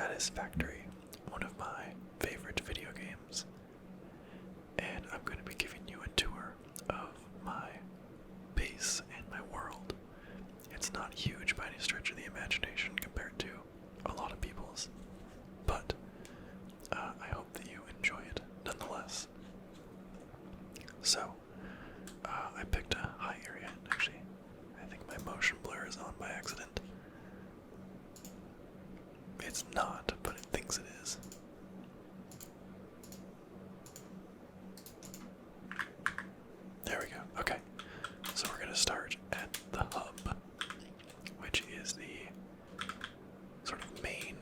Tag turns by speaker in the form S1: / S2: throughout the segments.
S1: Satisfactory, one of my favorite video games, and I'm going to be giving you a tour of my base and my world. It's not huge by any stretch of the imagination compared to a lot of people's, but I hope that you enjoy it nonetheless. So, I picked a high area. Actually, I think my motion blur is on by accident. It's not, but it thinks it is. There we go. Okay. So we're going to start at the hub, which is the sort of main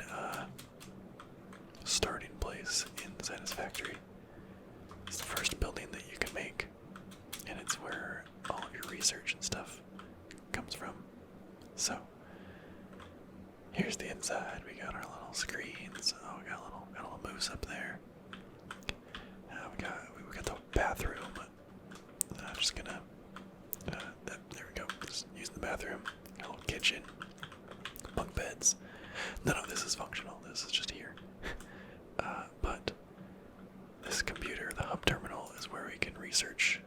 S1: starting place in Satisfactory. It's the first building that you can make, and it's where all of your research and stuff comes from. So, here's the inside. We got our little screens. Oh, we got a little moose up there. We got the bathroom. I'm just gonna. There we go. Just use the bathroom. Got a little kitchen. Bunk beds. None of this is functional. This is just here. But this computer, the hub terminal, is where we can research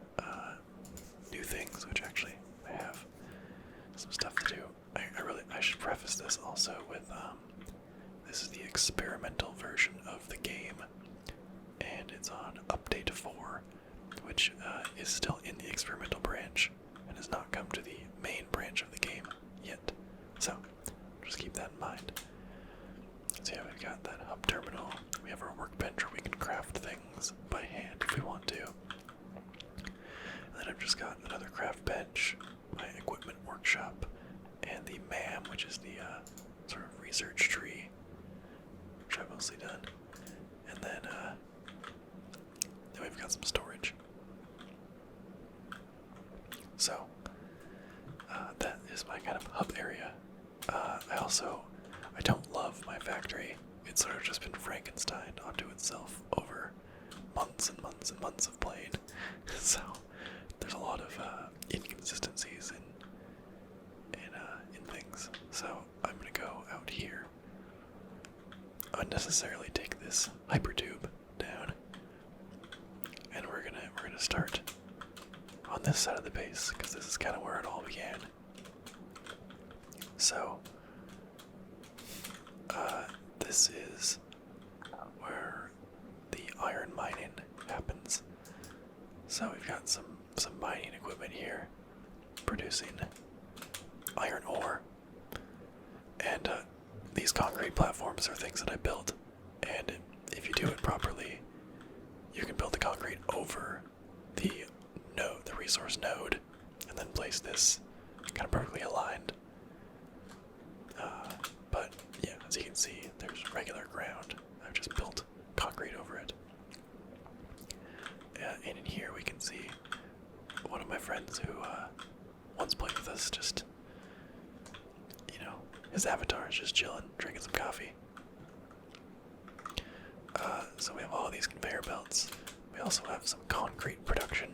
S1: new things. Which actually, I have some stuff to do. I should preface this also with this is the experimental version of the game, and it's on update 4, which is still in the experimental branch and has not come to the main branch of the game yet. So just keep that in mind. So yeah, we've got that hub terminal. We have our workbench where we can craft things by hand if we want to. And then I've just got another craft bench, my equipment workshop, and the MAM, which is the sort of research tree, which I've mostly done. And then we've got some storage. So that is my kind of hub area. I don't love my factory. It's sort of just been Frankensteined onto itself over months and months and months of playing. So there's a lot of inconsistencies in things. So I'm gonna go out here, unnecessarily take this Hypertube down, and we're gonna start on this side of the base because this is kind of where it all began. So this is where the iron mining happens. So we've got some mining equipment here producing iron ore, and these concrete platforms are things that I built, and if you do it properly, you can build the concrete over the resource node, and then place this kind of perfectly aligned. But yeah, as you can see, there's regular ground. I've just built concrete over it. And in here we can see one of my friends who once played with us, just, his avatar is just chilling, drinking some coffee. So we have all these conveyor belts. We also have some concrete production.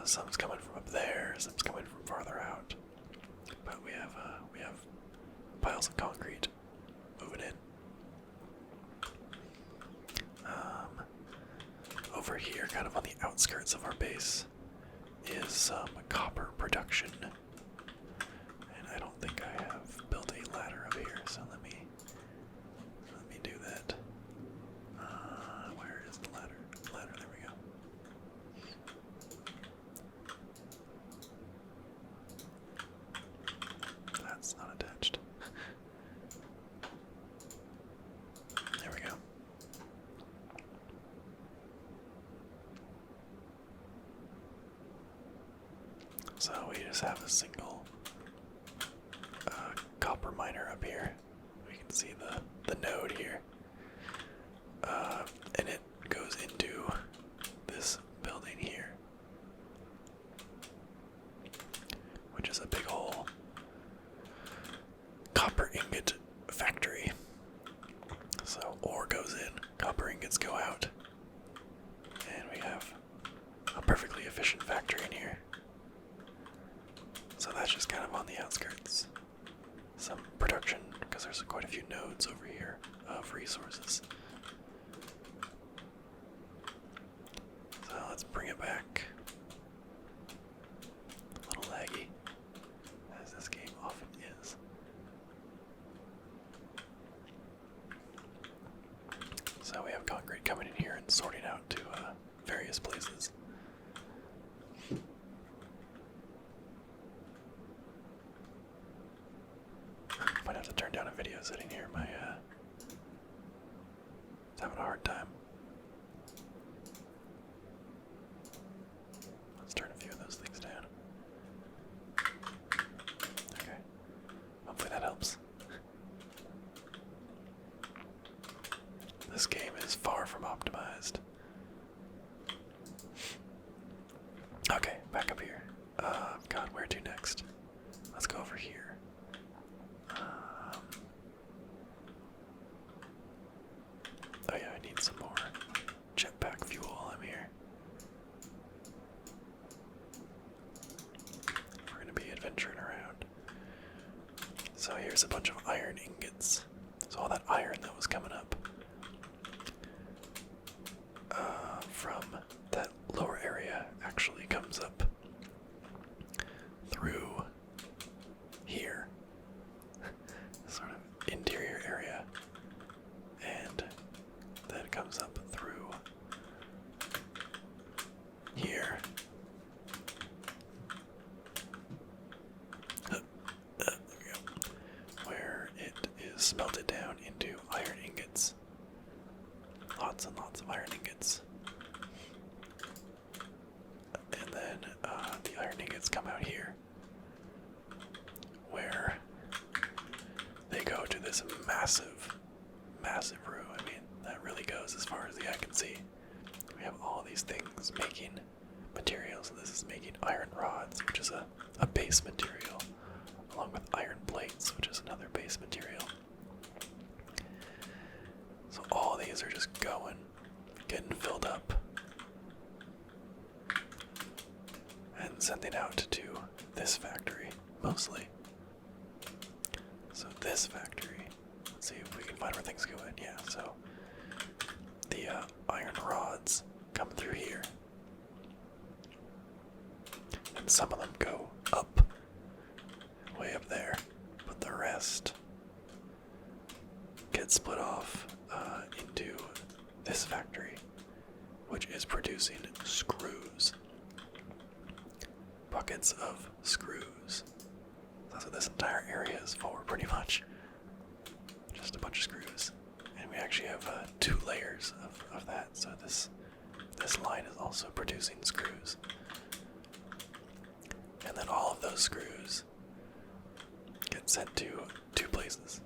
S1: Some's coming from up there, some's coming from farther out. But we have piles of concrete moving in. Over here, kind of on the outskirts of our base, is some copper production. And I don't think I have built a ladder up here, so let me do that. Where is the ladder? Ladder, there we go. That's not attached. There we go. So we just have a single copper miner up here. We can see the node here. And it goes into this building here, which is a big whole copper ingot factory. So ore goes in, copper ingots go out, and we have a perfectly efficient factory in here. So that's just kind of on the outskirts. Some production because there's quite a few nodes over here of resources. So let's bring it back. A little laggy, as this game often is. So we have concrete coming in here and sorting out to various places. Might have to turn down a video setting here. My it's having a hard time. Let's turn a few of those things down. Okay. Hopefully that helps. This game is far from optimized. Okay, back up here. God, where to next? Let's go over here. Oh yeah, I need some more jetpack fuel while I'm here. We're gonna be adventuring around. So here's a bunch of iron ingots. So all that iron that was coming up from that lower area actually comes up through here, sort of interior area, and then it comes up through here. There we go. Where it is smelted down into iron ingots. Lots and lots of iron ingots. And then the iron ingots come out here, where they go to this massive room. I mean, that really goes as far as the eye can see. We have all these things making materials. This is making iron rods, which is a base material, along with iron plates, which is another base material. So all these are just going, getting filled up, and sending out to this factory, mostly. So this factory, let's see if we can find where things go in. Yeah, so the iron rods come through here, and some of them go up, way up there, but the rest get split off into this factory, which is producing screws. Buckets of screws. That's what this entire area is for, pretty much. Just a bunch of screws. And we actually have 2 layers of that, so this line is also producing screws. And then all of those screws get sent to 2 places.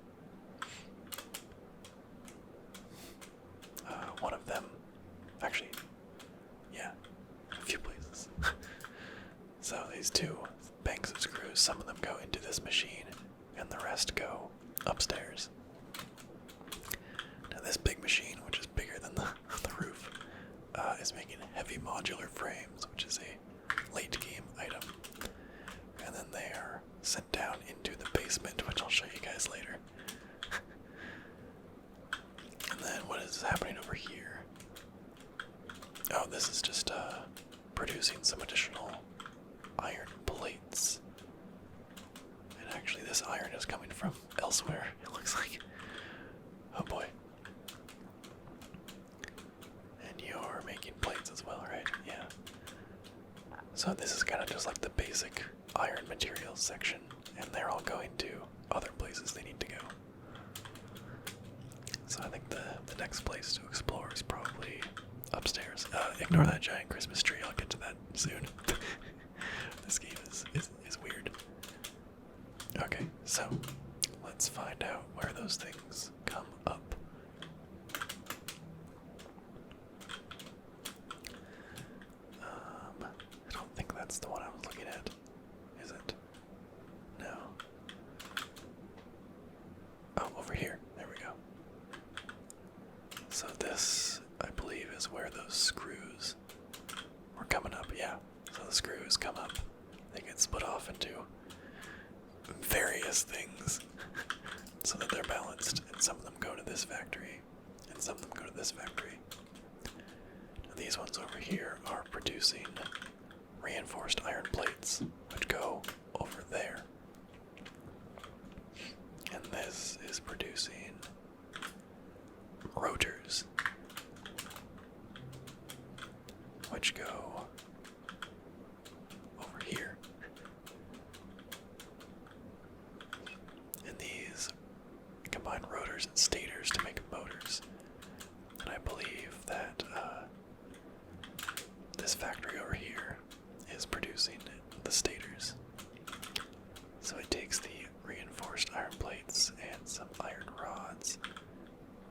S1: One of them, actually, yeah, a few places. So these 2 banks of screws, some of them go into this machine, and the rest go upstairs. Now this big machine, which is bigger than the roof, is making heavy modular frames, which is a late game item. And then they are sent down into the basement, which I'll show you guys later. And then what is happening over here? Oh, this is just producing some additional iron plates. And actually this iron is coming from elsewhere, it looks like. Oh boy. And you're making plates as well, right? Yeah. So this is kind of just like the basic iron materials section, and they're all going to other places they need to go. So I think the next place to explore is probably upstairs. Ignore that giant Christmas tree, I'll get to that soon. This game is weird. Okay, so let's find out where those things come up. I don't think that's the one I was looking at, is it? No. Oh, over here. There we go. So this, I believe, is where those screws were coming up. Yeah, so the screws come up. They get split off into various things. so that they're balanced, and some of them go to this factory, and some of them go to this factory. And these ones over here are producing reinforced iron plates, which go over there. And this is producing rotors, which go over here. And these combine rotors and stators to make motors. And I believe that this factory over here is producing the stators. So it takes the reinforced iron plates and some iron rods,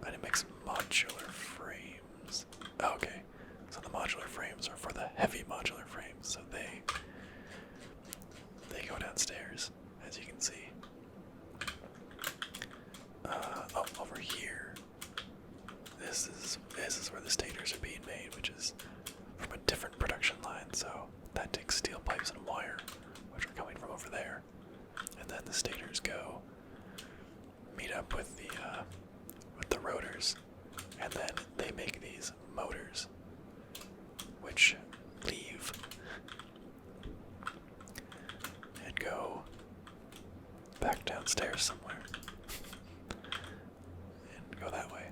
S1: and it makes modular frames. Okay, so the modular frames are for the heavy modular frames, so they go downstairs, as you can see. Oh, over here, this is where the stators are being made, which is from a different production line. So that takes steel pipes and wire, which are coming from over there, and then the stators go meet up with the rotors, and then they make these motors, which leave and go back downstairs somewhere, and go that way.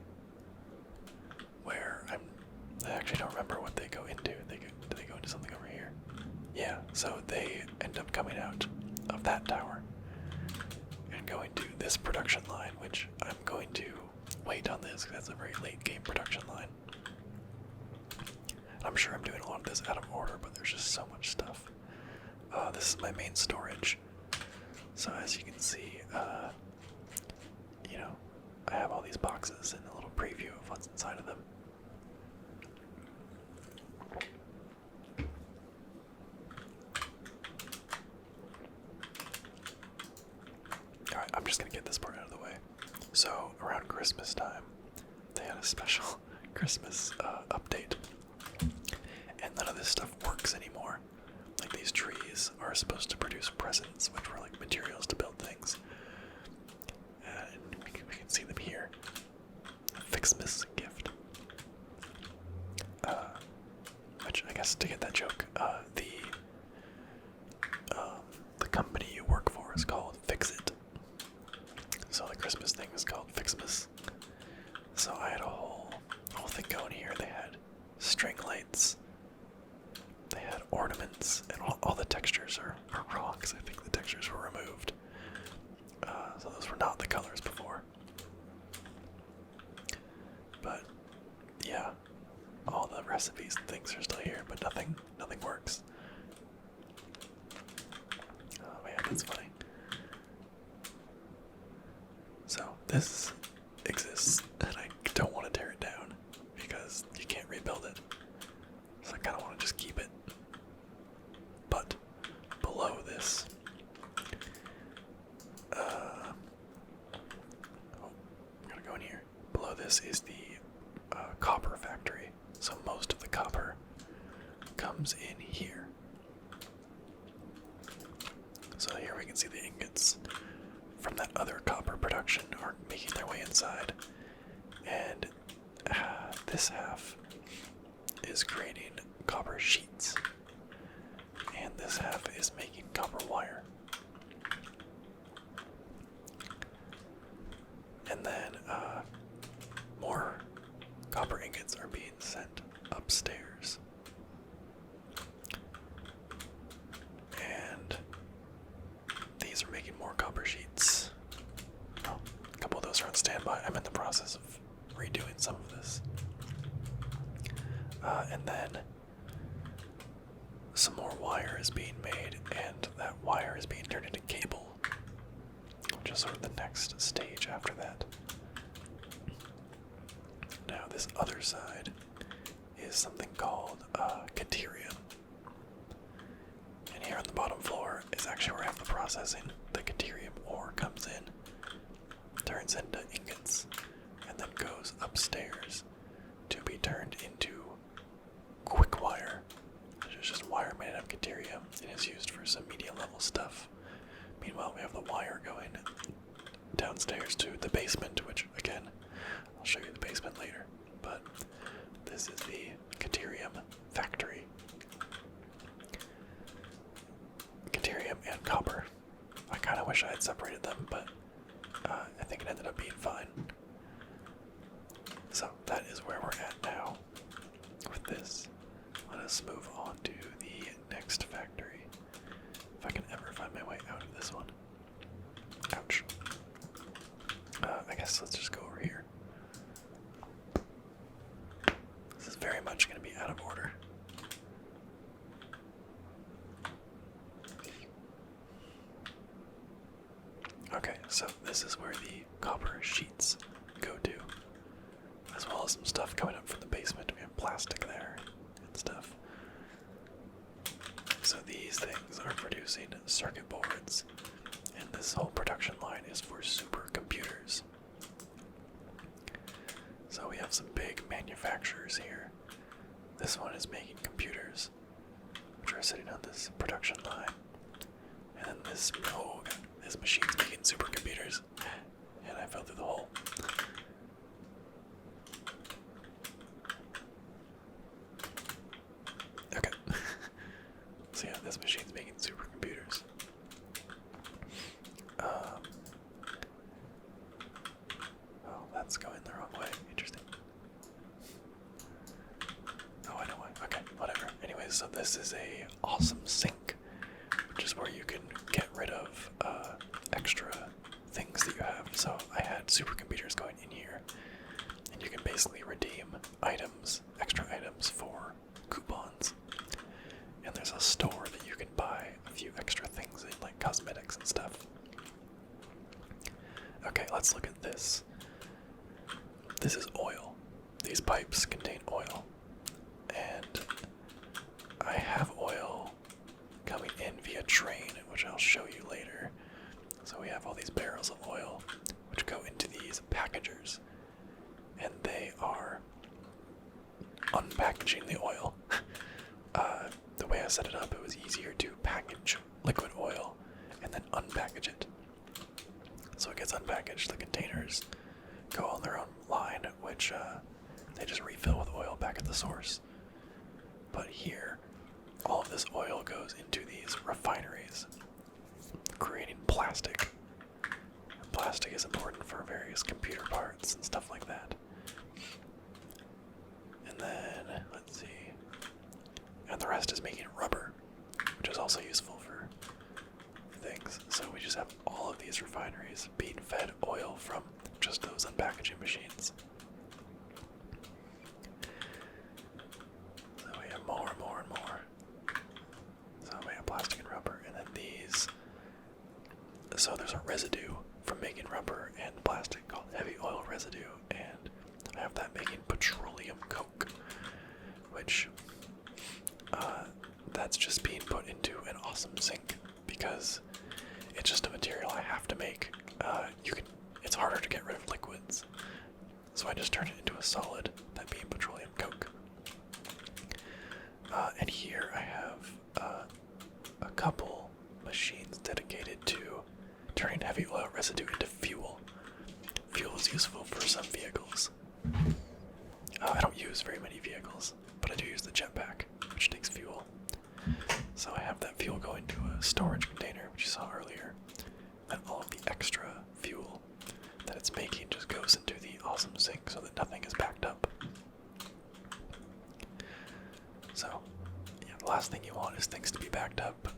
S1: Where I actually don't remember what they go into. Do they go into something over here? Yeah, so they end up coming out of that tower and going to this production line, which I'm going to wait on this because that's a very late game production line. I'm sure I'm doing a lot of this out of order, but there's just so much stuff. This is my main storage. So as you can see, I have all these boxes and a little preview of what's inside of them. Alright, I'm just gonna get this part out of the way. So, around Christmas time, they had a special Christmas update. And none of this stuff works anymore. Like, these trees are supposed to produce presents, which were like materials to build things. And we can see them here. Fixmas gift. Which, I guess, to get that joke, the company you work for is called Fixit. So the Christmas thing was called Fixmas. So I had a whole thing going here. They had string lights. They had ornaments, and all the textures are wrong, because I think the textures were removed. So those were not the colors before. But yeah, all the recipes and things are still here, but nothing works. Oh man, that's funny. So this exists, and I don't want to tear it down because you can't rebuild it. So I kind of want to just keep it. But below this, I'm gonna go in here. Below this is the copper factory. So most of the copper comes in here. So here we can see the ingots from that other copper production are making their way inside. And this half is creating copper sheets. And this half is making copper wire. And then more copper ingots are being sent upstairs. And these are making more copper sheets. Oh, a couple of those are on standby. I'm in the process of redoing some of this. And then some more wire is being made, and that wire is being turned into cable, which is sort of the next stage after that. Now this other side is something called Caterium. And here on the bottom floor is actually where I have the processing. The Caterium ore comes in, turns into ingots, and then goes upstairs to be turned into quick wire, which is just wire made out of Caterium and is used for some medium level stuff. Meanwhile, we have the wire going down downstairs to the basement, which, again, I'll show you the basement later. But this is the Caterium factory. Caterium and copper. I kind of wish I had separated them, but I think it ended up being fine. So that is where we're at now with this. Let us move on to the next factory. If I can ever find my way out of this one. Ouch. I guess let's just go over here. This is very much going to be out of order. Okay, so this is where the copper sheets go to, as well as some stuff coming up from the basement. We have plastic there and stuff. So these things are producing circuit boards, and this whole production line is for supercomputers. So we have some big manufacturers here. This one is making computers, which are sitting on this production line. And then this, oh god, this machine's making supercomputers. And I fell through the hole. Okay. So yeah, this machine's making supercomputers. Oh, that's going the wrong way. Interesting. Oh, I know why. Okay, whatever. Anyways, so this is a awesome sink, which is where you can get rid of extra things that you have. So I had supercomputers going in here, and you can basically redeem items, extra items for coupons. And there's a store that you can buy a few extra things in, like cosmetics and stuff. Okay, let's look at this. This is oil. These pipes contain oil. And I have oil coming in via train, which I'll show you later. So we have all these barrels of oil, which go into these packagers. And they are unpackaging the oil. The way I set it up, it was easier to package liquid oil and then unpackage it. So it gets unpackaged, the containers go on their own line, which they just refill with oil back at the source. But here, all of this oil goes into these refineries, creating plastic. And plastic is important for various computer parts and stuff like that. And then, let's see. And the rest is making rubber, which is also useful for things. So we just have all of these refineries being fed oil from just those unpackaging machines. So we have more and more and more. So we have plastic and rubber, and then these. So there's a residue from making rubber and plastic called heavy oil residue, and I have that making petroleum coke, which that's just being put into an awesome sink because it's just a material I have to make. It's harder to get rid of liquids, so I just turn it into a solid, that being petroleum coke. And here I have a couple machines dedicated to turning heavy oil residue into fuel. Fuel is useful for some vehicles. I don't use very many vehicles, but I do use the jetpack, which takes fuel. So I have that fuel going to a storage container, which you saw earlier. And all of the extra fuel that it's making just goes into the awesome sink so that nothing is backed up. So, yeah, the last thing you want is things to be backed up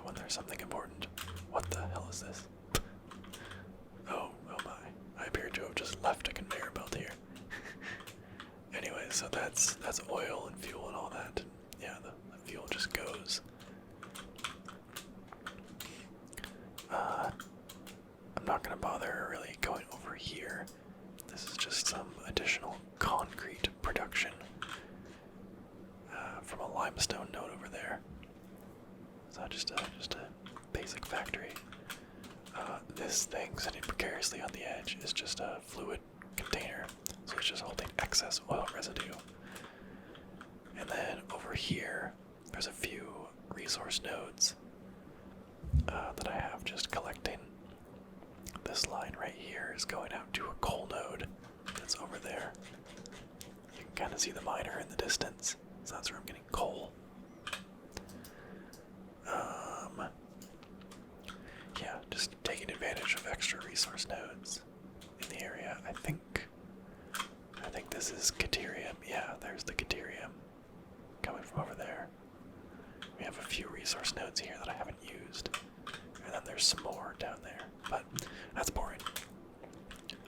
S1: when there's something important. What the hell is this? Oh my. I appear to have just left a conveyor belt here. Anyway, so that's oil and fuel and all that. And yeah, the fuel just goes. I'm not going to bother really going over here. This is just some additional concrete production from a limestone node over there. So just a basic factory. This thing sitting precariously on the edge is just a fluid container, so it's just holding excess oil residue. And then over here, there's a few resource nodes that I have just collecting this line right kind of see the miner in the distance, so that's where I'm getting coal. Yeah, just taking advantage of extra resource nodes in the area. I think this is Caterium. Yeah, there's the Caterium coming from over there. We have a few resource nodes here that I haven't used. And then there's some more down there. But that's boring.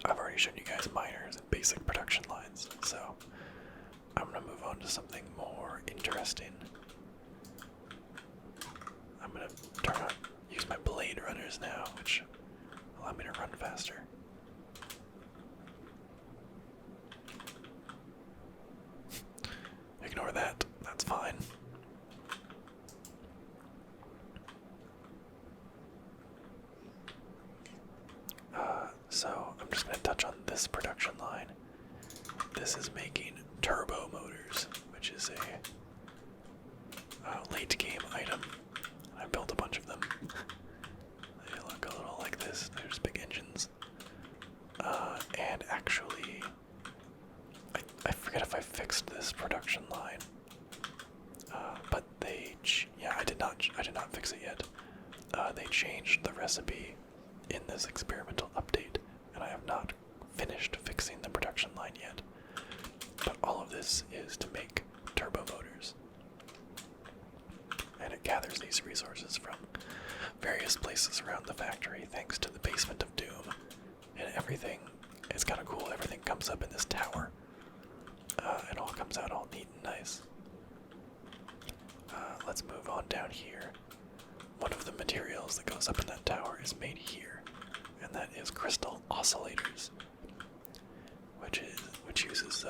S1: I've already shown you guys miners and basic production lines. So I'm going to move on to something more interesting. I'm going to use my blade runners now, which allow me to run faster. Ignore that, that's fine. So I'm just going to touch on this production line. This is making turbo motors, which is a late game item. I built a bunch of them. They look a little like this. They're just big engines. And actually, I forget if I fixed this production line. But I did not fix it yet. They changed the recipe in this experimental update, and I have not finished fixing the production line yet. But all of this is to make turbo motors. And it gathers these resources from various places around the factory thanks to the basement of Doom. And everything, it's kind of cool, everything comes up in this tower. It all comes out all neat and nice. Let's move on down here. One of the materials that goes up in that tower is made here, and that is crystal oscillators, which uses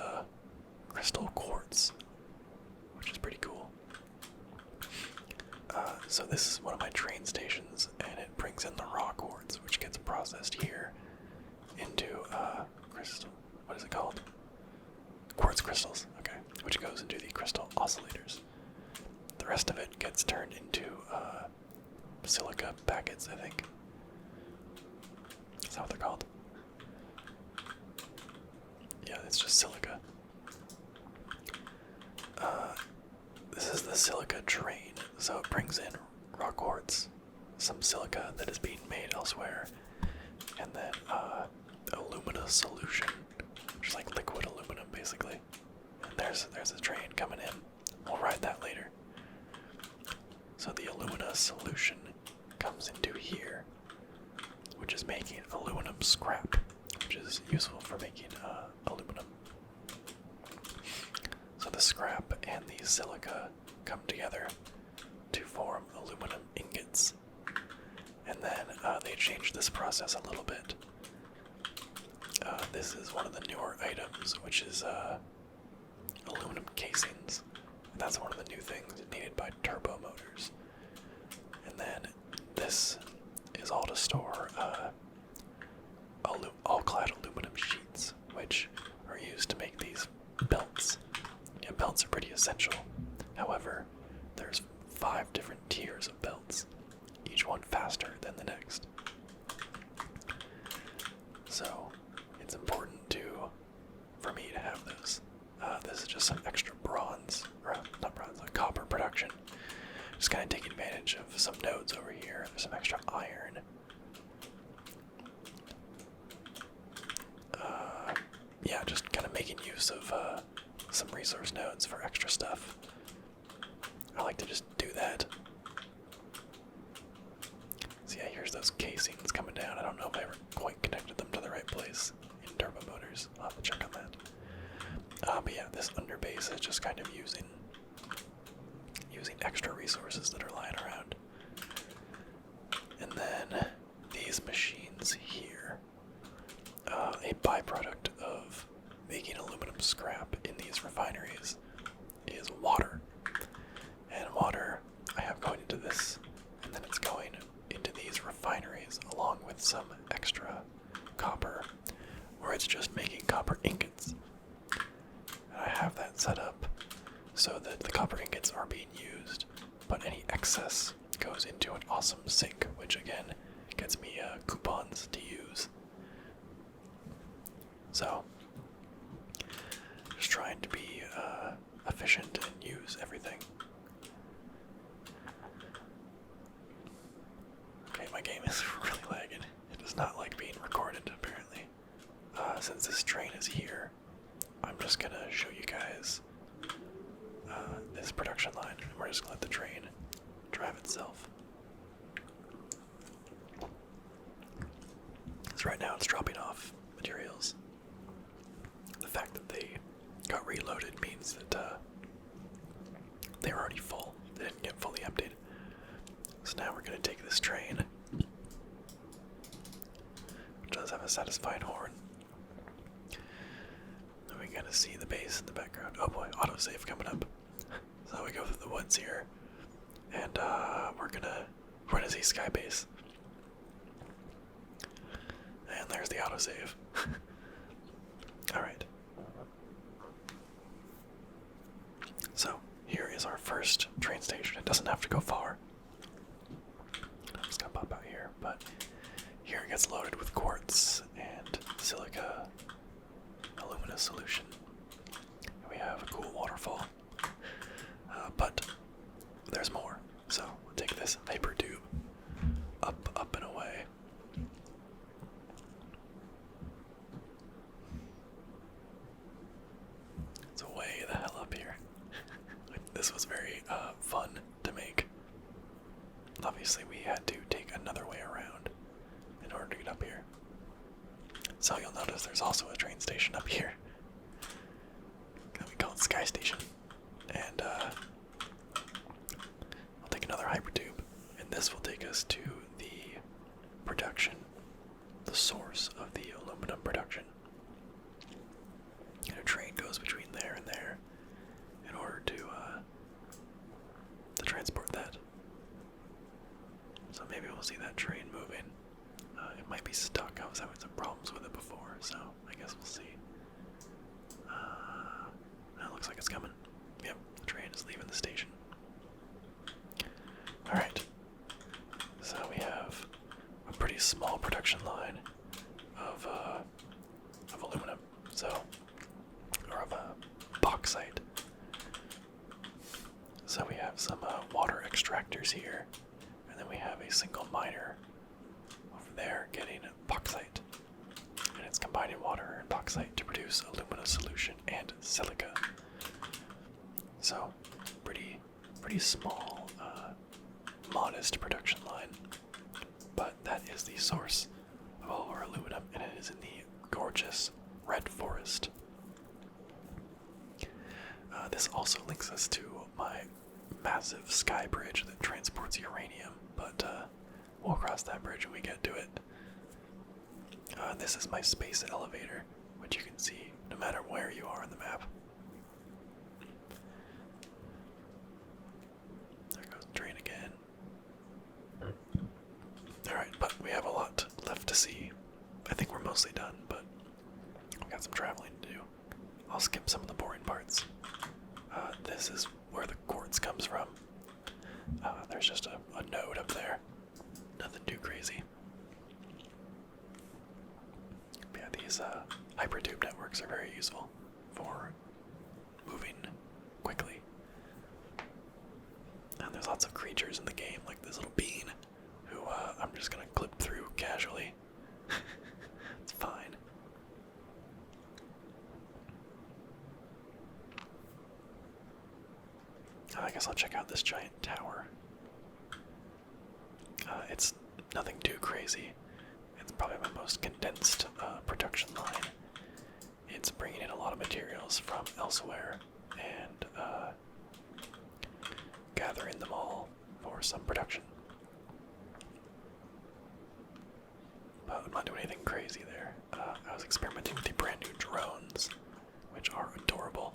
S1: crystal quartz, which is pretty cool. So this is one of my train stations, and it brings in the raw quartz, which gets processed here into crystal. What is it called? Quartz crystals. Okay, which goes into the crystal oscillators. The rest of it gets turned into silica packets, I think. Is that what they're called? Yeah, it's just silica. This is the silica train, so it brings in raw quartz, some silica that is being made elsewhere, and then alumina solution, which is like liquid aluminum, basically. And there's a train coming in. We'll ride that later. So the alumina solution comes into here, which is making aluminum scrap, which is useful for making aluminum. So the scrap and the silica come together to form aluminum ingots. And then they change this process a little bit. This is one of the newer items, which is aluminum casings. And that's one of the new things needed by turbo motors. And then this is all to store all-clad aluminum sheets, which are used to make these belts. Yeah, belts are pretty essential. However, there's 5 different tiers of belts, each one faster than the next. So it's important for me to have those. This is just some extra bronze, or not bronze, like copper production. Just kind of taking advantage of some nodes over here. There's some extra iron. Yeah, just kind of making use of some resource nodes for extra stuff. I like to just do that. So yeah, here's those casings coming down. I don't know if I ever quite connected them to the right place in turbo motors. I'll have to check on that. But yeah, this underbase is just kind of using extra resources that are lying around. And then these machines here, a byproduct of making aluminum scrap in these refineries is water. And water I have going into this, and then it's going into these refineries along with some extra copper, where it's just making copper ingots. And I have that set up so that the copper ingots are being used, but any excess goes into an awesome sink, which again gets me coupons to use. So, just trying to be efficient and use everything. Okay, my game is really lagging. It does not like being recorded, apparently. Since this train is here, I'm just gonna show you guys this production line. We're just gonna let the train drive itself. So right now it's dropping off materials. The fact that they got reloaded means that they were already full. They didn't get fully emptied. So now we're gonna take this train, which does have a satisfying horn. And we gotta see the base in the background. Oh boy, autosave coming up. So we go through the woods here, and we're gonna see Sky Base. And there's the autosave. Alright. So, here is our first train station. It doesn't have to go far. I'm just gonna pop out here, but here it gets loaded with quartz and silica alumina solution. We have a cool waterfall. But there's more. So, we'll take this Hypertube up and away. It's way the hell up here. This was very fun to make. Obviously, we had to take another way around in order to get up here. So you'll notice there's also a train station up here. We call it Sky Station. And I'll take another Hypertube. And this will take us to the production, the source of the aluminum production. And a train goes between there and there in order to transport that. So maybe we'll see that train moving. It might be stuck. I was having some problems with it before, so I guess we'll see. It looks like it's coming. Yep, the train is leaving the station. Alright. So we have a pretty small production line of aluminum. Or of bauxite. So we have some water extractors here, and then we have a single miner over there getting bauxite. And it's combining water and bauxite to produce alumina solution and silica. So, pretty small, modest production line. But that is the source of all our aluminum, and it is in the gorgeous red forest. This also links us to my massive sky bridge that transports uranium, but we'll cross that bridge when we get to it. This is my space elevator, which you can see no matter where you are on the map. There goes the train again. Alright, but we have a lot left to see. I think we're mostly done, but we got some traveling to do. I'll skip some of the boring parts. This is where the quartz comes from. There's just a node up there. Nothing too crazy. But yeah, these Hypertube networks are very useful for moving quickly. And there's lots of creatures in the game, like this little bean, who I'm just gonna clip through casually. It's fine. I guess I'll check out this giant tower. It's nothing too crazy. It's probably my most condensed production line. It's bringing in a lot of materials from elsewhere and gathering them all for some production. But I'm not doing anything crazy there. I was experimenting with the brand new drones, which are adorable.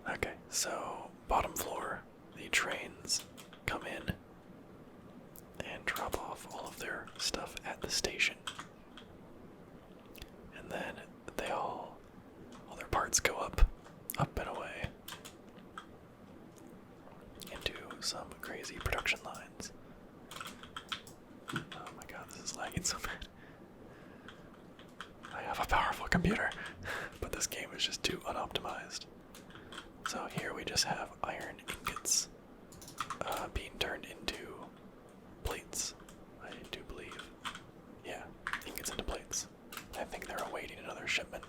S1: Okay, so bottom floor, the trains come in and drop off all of their stuff at the station. And then all their parts go up and away into some crazy production lines. Oh my god, this is lagging so bad. I have a powerful computer, but this game was just too unoptimized. So here we just have iron ingots being turned into plates, I do believe. Yeah, ingots into plates. I think they're awaiting another shipment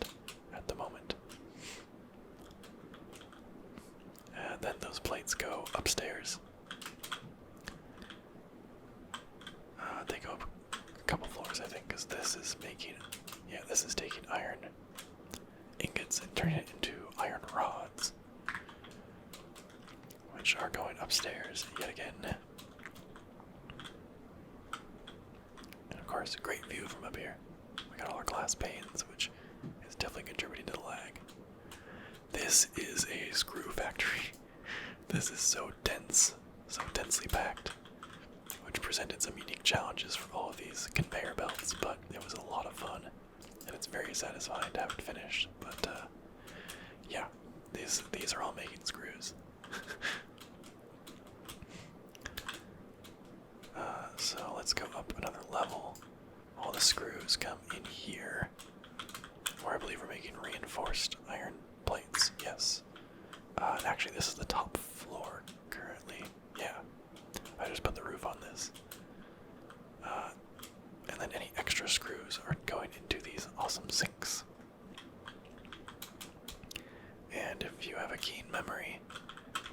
S1: at the moment. And then those plates go upstairs. They go up a couple floors, I think, because this is making, yeah, this is taking iron ingots and turning it into iron rods, which are going upstairs yet again. And of course, a great view from up here. We got all our glass panes, which is definitely contributing to the lag. This is a screw factory. This is so dense, so densely packed, which presented some unique challenges for all of these conveyor belts, but it was a lot of fun, and it's very satisfying to have it finished. But yeah, these are all making screws. So let's go up another level. All the screws come in here, where I believe we're making reinforced iron plates. Yes. Actually, this is the top floor currently. Yeah. I just put the roof on this. And then any extra screws are going into these awesome sinks. And if you have a keen memory,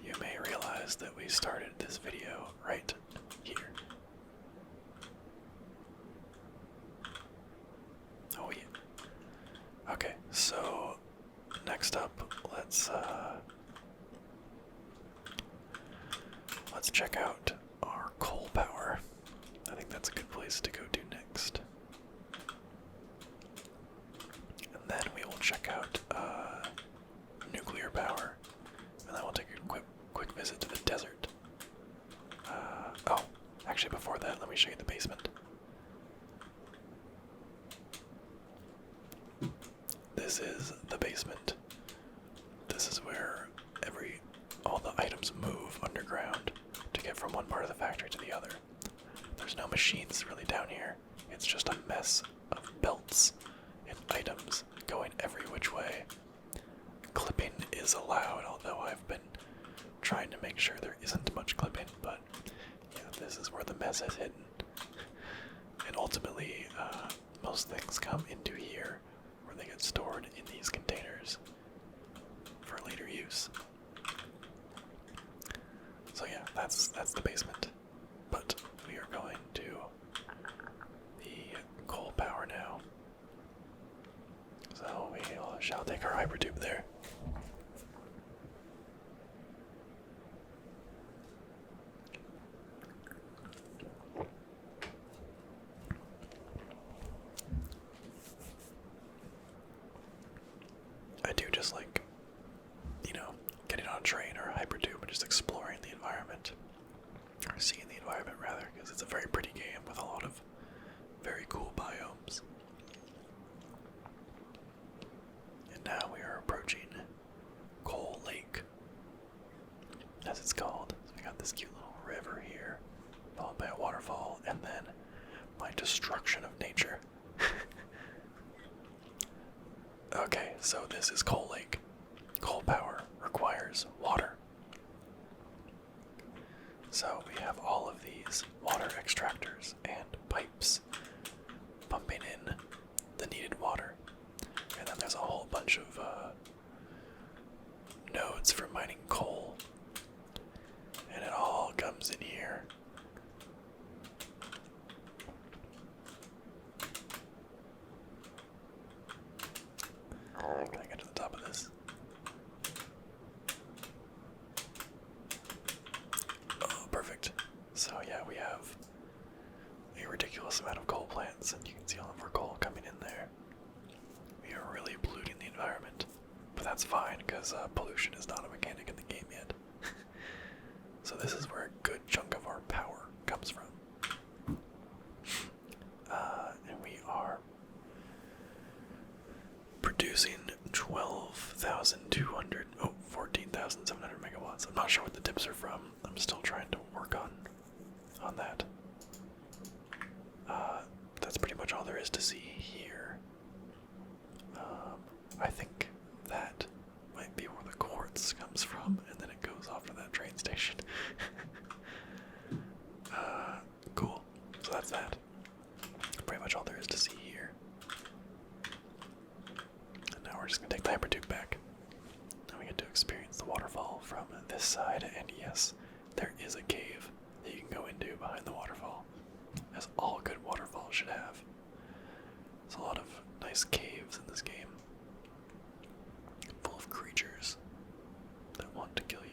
S1: you may realize that we started this video right here. Oh yeah. Okay, so next up, let's check out our coal power. I think that's a good place to go to next. And then we will check out nuclear power, and then we'll take a quick visit to the desert. Oh, actually before that, let me show you the basement. This is the basement. This is where all the items move underground to get from one part of the factory to the other. There's no machines really down here. It's just a mess of belts and items going every which way. Clipping is allowed, although I've been trying to make sure there isn't much clipping, but yeah, this is where the mess is hidden. And ultimately, most things come into here, where they get stored in these containers for later use. So yeah, that's the basement. But we are going to the coal power now. So we shall take our Hypertube there. I do just like, getting on a train or a Hypertube and just exploring the environment. Or seeing the environment, rather, because it's a very pretty game with a lot of very cool biomes. And now we are approaching Coal Lake, as it's called. So we got this cute little river here, followed by a waterfall, and then my destruction of nature. Okay, so this is Coal Lake. Coal power requires water. So we have all of these water extractors and pipes pumping in the needed water. And then there's a whole bunch of nodes for mining coal. And it all comes in here. Can I get to the top of this? Oh, perfect. So yeah, we have a ridiculous amount of coal plants, and you can see all of our coal coming in there. We are really polluting the environment, but that's fine, because pollution is not a mechanic in the game yet. So this is where a good chunk of our power comes from. And we are producing 14,700 megawatts. I'm not sure what the dips are from. I'm still trying to work on that. That's pretty much all there is to see here. I think that we're just gonna take the hypertube back. And we get to experience the waterfall from this side, and yes, there is a cave that you can go into behind the waterfall, as all good waterfalls should have. There's a lot of nice caves in this game, full of creatures that want to kill you.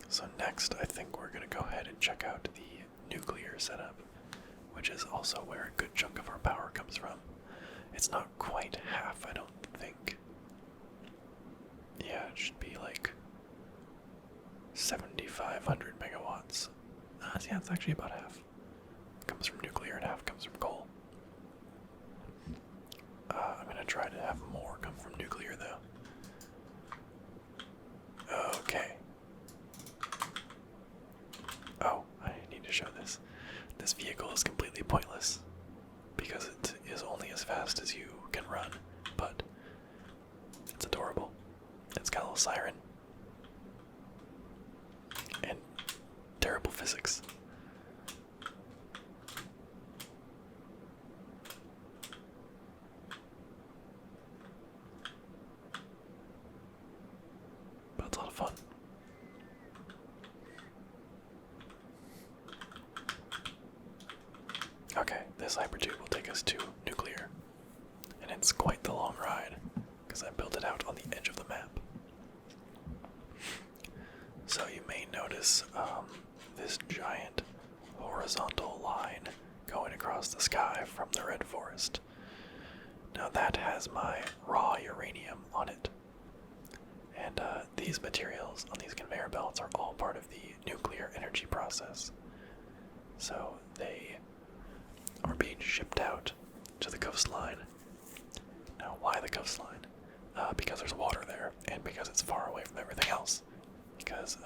S1: So next, I think we're going to go ahead and check out the nuclear setup, which is also where a good chunk of our power comes from. It's not quite half, I don't think. Yeah, it should be like 7,500 megawatts. Yeah, it's actually about half. It comes from nuclear and half comes from coal. I'm going to try to have more come from nuclear, though. Okay. Oh, I need to show this. This vehicle is completely pointless because it is only as fast as you can run, but it's adorable. It's got a little siren. And terrible physics. But it's a lot of fun. Okay, this hypertube will take us to nuclear, and it's quite the long ride, because I built it out on the edge of the map. So you may notice this giant horizontal line going across the sky from the red forest. Now that has my raw uranium on it, and these materials on these conveyor belts are all part of the nuclear energy process. So they are being shipped out to the coastline. Now, why the coastline? Because there's water there, and because it's far away from everything else. Because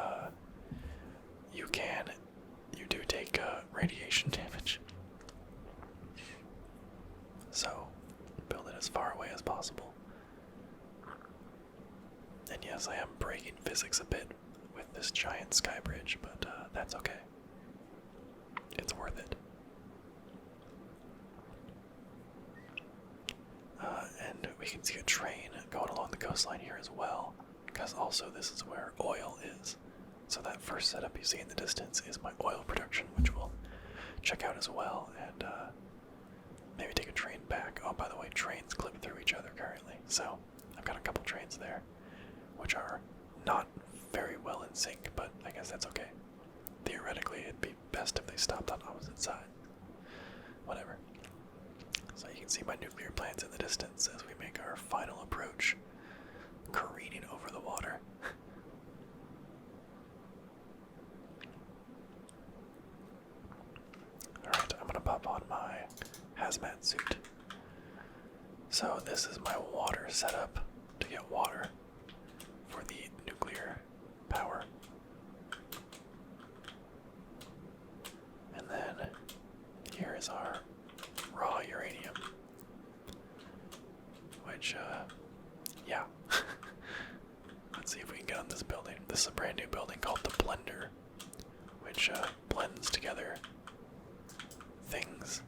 S1: you do take radiation damage. So, build it as far away as possible. And yes, I am breaking physics a bit with this giant sky bridge, but that's okay. It's worth it. And we can see a train going along the coastline here as well, because also this is where oil is. So that first setup you see in the distance is my oil production, which we'll check out as well, and maybe take a train back. Oh, by the way, trains clip through each other currently, so I've got a couple trains there, which are not very well in sync, but I guess that's okay. Theoretically, it'd be best if they stopped on opposite sides. Whatever. So you can see my nuclear plants in the distance as we make our final approach, careening over the water. Alright, I'm gonna pop on my hazmat suit. So this is my water setup to get water for the nuclear power. And then here is our raw uranium, which, yeah. Let's see if we can get on this building. This is a brand new building called the Blender, which blends together things.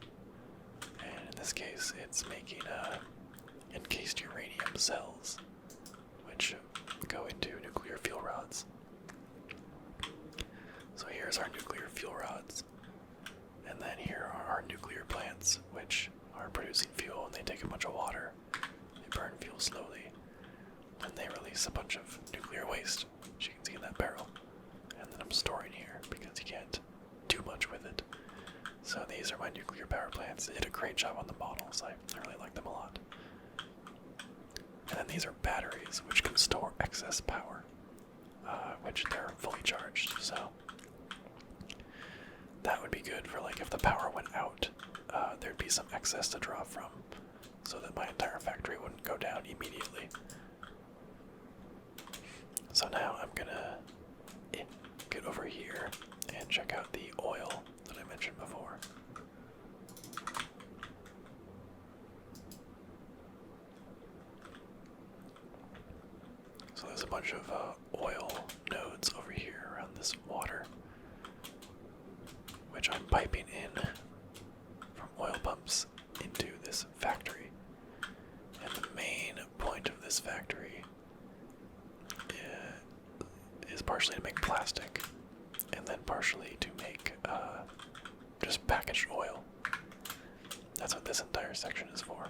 S1: And in this case, it's making encased uranium cells, which go into nuclear fuel rods. So here's our nuclear fuel rods. And then here are our nuclear plants, which are producing fuel, and they take a bunch of water. They burn fuel slowly, and they release a bunch of nuclear waste, which you can see in that barrel. And then I'm storing here, because you can't do much with it. So these are my nuclear power plants. They did a great job on the models. I really like them a lot. And then these are batteries, which can store excess power, which they're fully charged, so that would be good for, like, if the power went out, there'd be some excess to draw from, so that my entire factory wouldn't go down immediately. So now I'm gonna get over here and check out the oil that I mentioned before. So there's a bunch of oil nodes over here around this water, which I'm piping in make plastic, and then partially to make just packaged oil. That's what this entire section is for.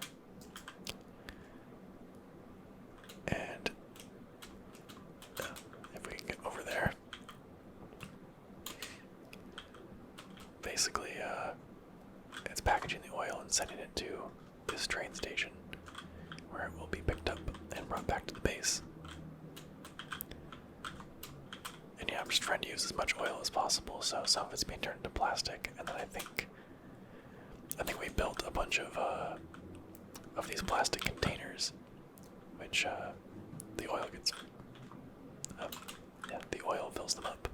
S1: And if we can get over there, basically it's packaging the oil and sending it to this train station where it will be picked up and brought back to the base. And yeah, I'm just trying to use as much oil as possible, so some of it's being turned into plastic, and then I think we built a bunch of these plastic containers, which the oil gets, yeah, the oil fills them up.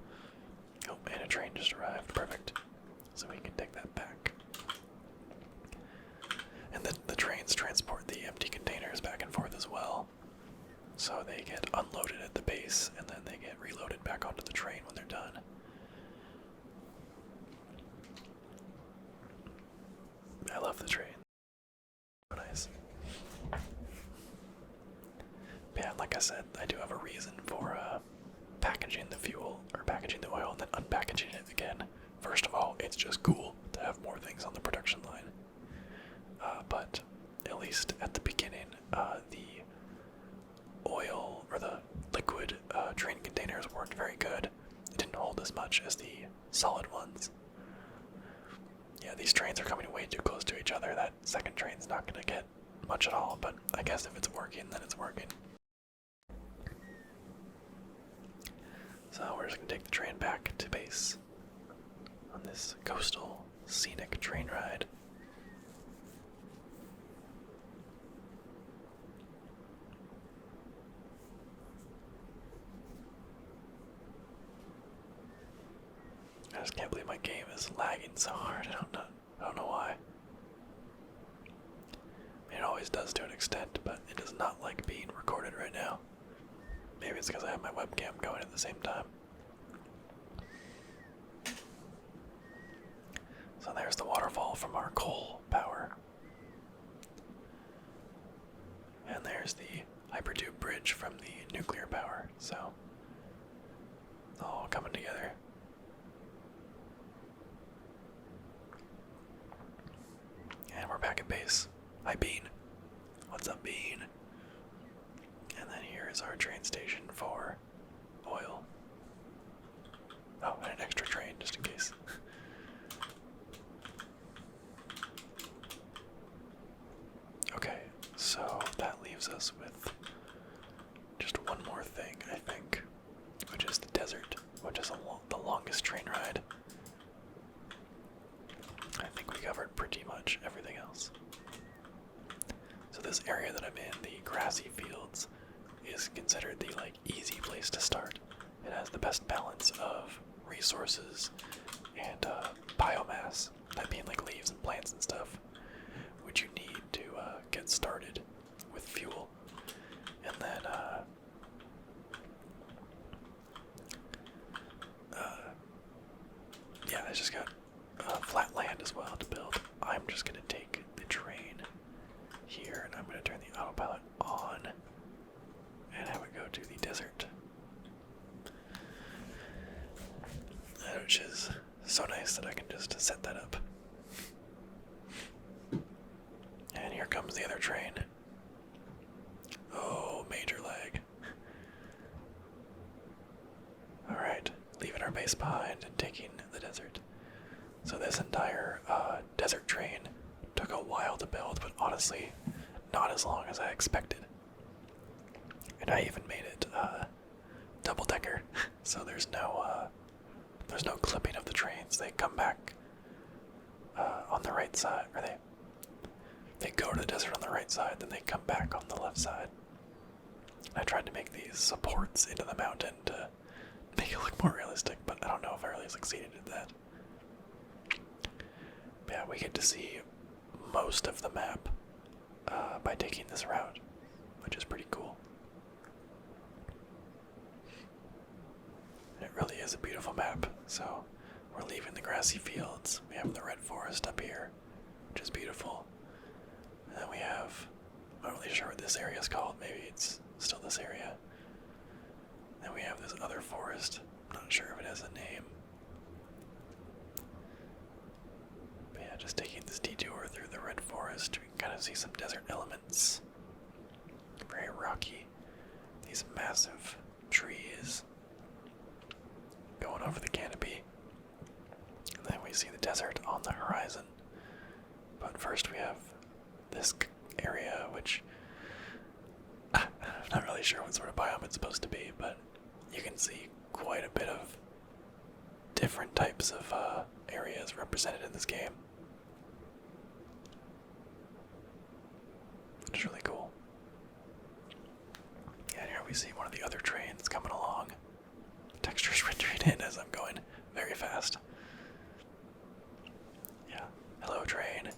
S1: Oh, and a train just arrived, perfect. So we can take that back. And then the trains transport the empty containers back and forth as well. So they get unloaded at the base, and then they get reloaded back onto the train when they're done. I love the train. So nice. But yeah, like I said, I do have a reason for packaging the fuel, or packaging the oil, and then unpackaging it again. First of all, it's just cool to have more things on the production line. But at least at the beginning, the oil, or the liquid train containers weren't very good. It didn't hold as much as the solid ones. Yeah, these trains are coming way too close to each other. That second train's not going to get much at all, but I guess if it's working, then it's working. So we're just going to take the train back to base on this coastal, scenic train ride. I just can't believe my game is lagging so hard. I don't know why. I mean, it always does to an extent, but it does not like being recorded right now. Maybe it's because I have my webcam going at the same time. So there's the waterfall from our coal power. And there's the Hypertube bridge from the nuclear power. So it's all coming together. And we're back at base. Hi, Bean. What's up, Bean? And then here is our train station for oil. Oh, and an extra train, just in case. Okay, so that leaves us with just one more thing, I think, which is the desert, which is the longest train ride. I think we covered pretty much everything else. So this area that I'm in, the grassy fields, is considered the easy place to start. It has the best balance of resources and biomass, that being leaves and plants and stuff, which you need to get started with fuel. And then yeah, I just got flat land as well to build. I'm just gonna take the train here and I'm gonna turn the autopilot on and have it go to the desert. Which is so nice that I can just set that up. And here comes the other train. Oh, major lag. Alright, leaving our base behind and taking the desert. So this entire desert train took a while to build, but honestly, not as long as I expected. And I even made it double-decker, so there's no clipping of the trains. They come back on the right side, or they go to the desert on the right side, then they come back on the left side. I tried to make these supports into the mountain to make it look more realistic, but I don't know if I really succeeded at that. But yeah, we get to see most of the map by taking this route, which is pretty cool. It really is a beautiful map. So we're leaving the grassy fields. We have the red forest up here, which is beautiful. And then we have, I'm not really sure what this area is called. Maybe it's still this area. Then we have this other forest Not sure if it has a name. But yeah, just taking this detour through the red forest, we can kind of see some desert elements. Very rocky. These massive trees going over the canopy. And then we see the desert on the horizon. But first we have this area, which I'm not really sure what sort of biome it's supposed to be, but you can see quite a bit of different types of areas represented in this game. Which is really cool. And here we see one of the other trains coming along. Texture's rendering in as I'm going very fast. Yeah. Hello, train.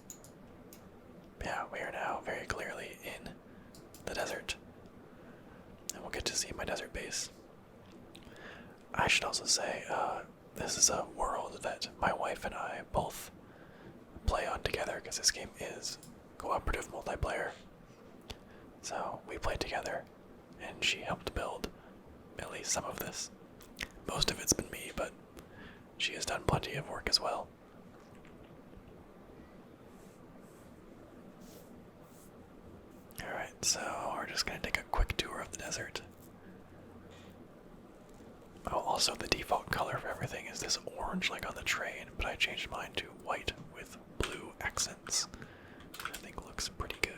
S1: Yeah, we are now very clearly in the desert. And we'll get to see my desert base. I should also say, this is a world that my wife and I both play on together because this game is cooperative multiplayer. So we play together, and she helped build at least some of this. Most of it's been me, but she has done plenty of work as well. Alright, so we're just going to take a quick tour of the desert. Oh, also the default color for everything is this orange like on the train, but I changed mine to white with blue accents, which I think looks pretty good.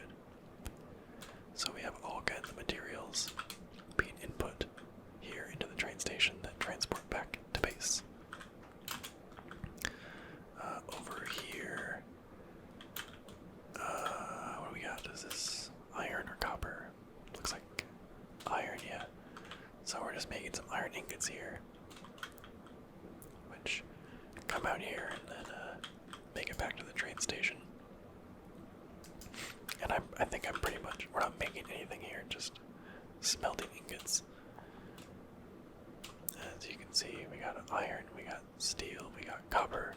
S1: So we have all kinds of materials being input here into the train station that transport back to base. Over here, what do we got? Is this iron or copper? Looks like iron, yeah. So we're just making some iron ingots here, which come out here and then make it back to the train station. And I think I'm pretty much, we're not making anything here, just smelting ingots. As you can see, we got iron, we got steel, we got copper.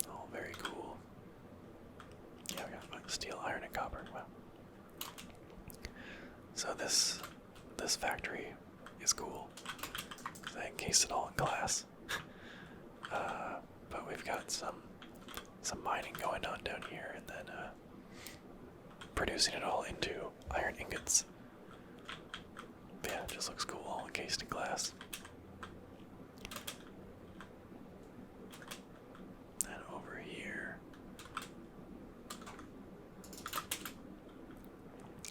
S1: All very cool. Yeah, we got steel, iron, and copper. Wow. So this factory is cool. I encased it all in glass. But we've got some mining going on down here, and then producing it all into iron ingots. But yeah, it just looks cool, all encased in glass. And over here,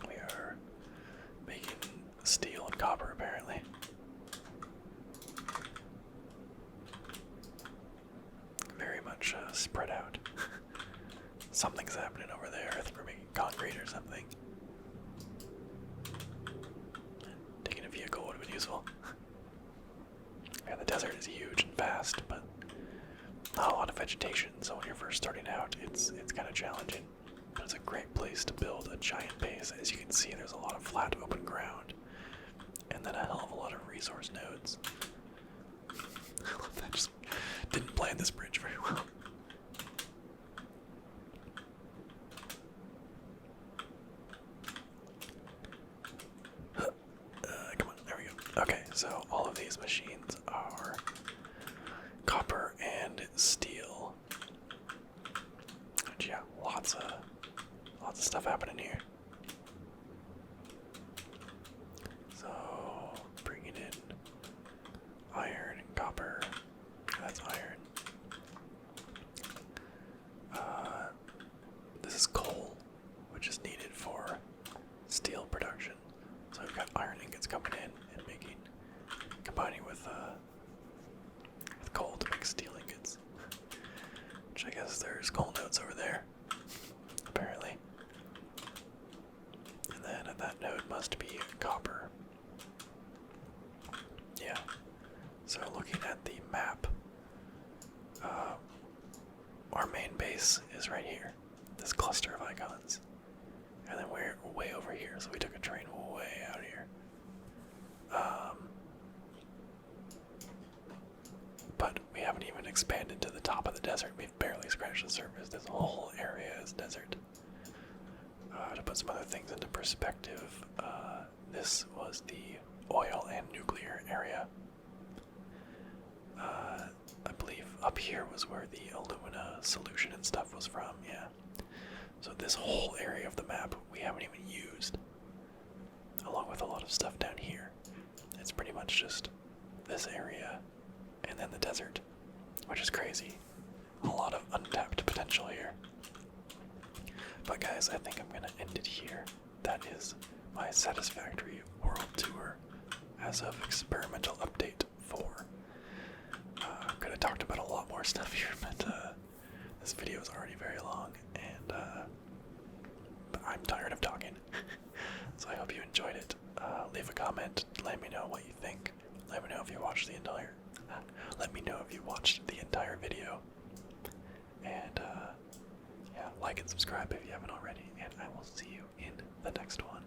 S1: we are making steel and copper, apparently. Very much spread out. Something's happening over there. I think we're making concrete or something. Taking a vehicle would have been useful. Yeah, the desert is huge and vast, but not a lot of vegetation, so when you're first starting out, it's kind of challenging. But it's a great place to build a giant base. As you can see, there's a lot of flat open ground, and then a hell of a lot of resource nodes. I love that. Just didn't plan this bridge very well. Come on, there we go. Okay, so all of these machines are copper and steel. Which, yeah, lots of stuff happening here. So bringing in iron and copper. That's iron. This is coal, which is needed for steel production. So we've got iron ingots coming in and combining with coal to make steel ingots. Which I guess there's coal nodes over there, apparently. And then that node must be copper. Yeah. So looking at the map, our main base is right here, this cluster of icons. And then we're way over here, so we took a train way out here. But we haven't even expanded to the top of the desert. We've barely scratched the surface. This whole area is desert. To put some other things into perspective, this was the oil and nuclear area. I believe up here was where the alumina solution and stuff was from, yeah. So this whole area of the map we haven't even used, along with a lot of stuff down here. It's pretty much just this area and then the desert, which is crazy. A lot of untapped potential here. But guys, I think I'm gonna end it here. That is my Satisfactory World Tour as of experimental update 4. Could have talked about a lot more stuff here, but this video is already very long, and but I'm tired of talking. So I hope you enjoyed it. Leave a comment. Let me know what you think. Let me know if you watched the entire. Let me know if you watched the entire video. And yeah, like and subscribe if you haven't already. And I will see you in the next one.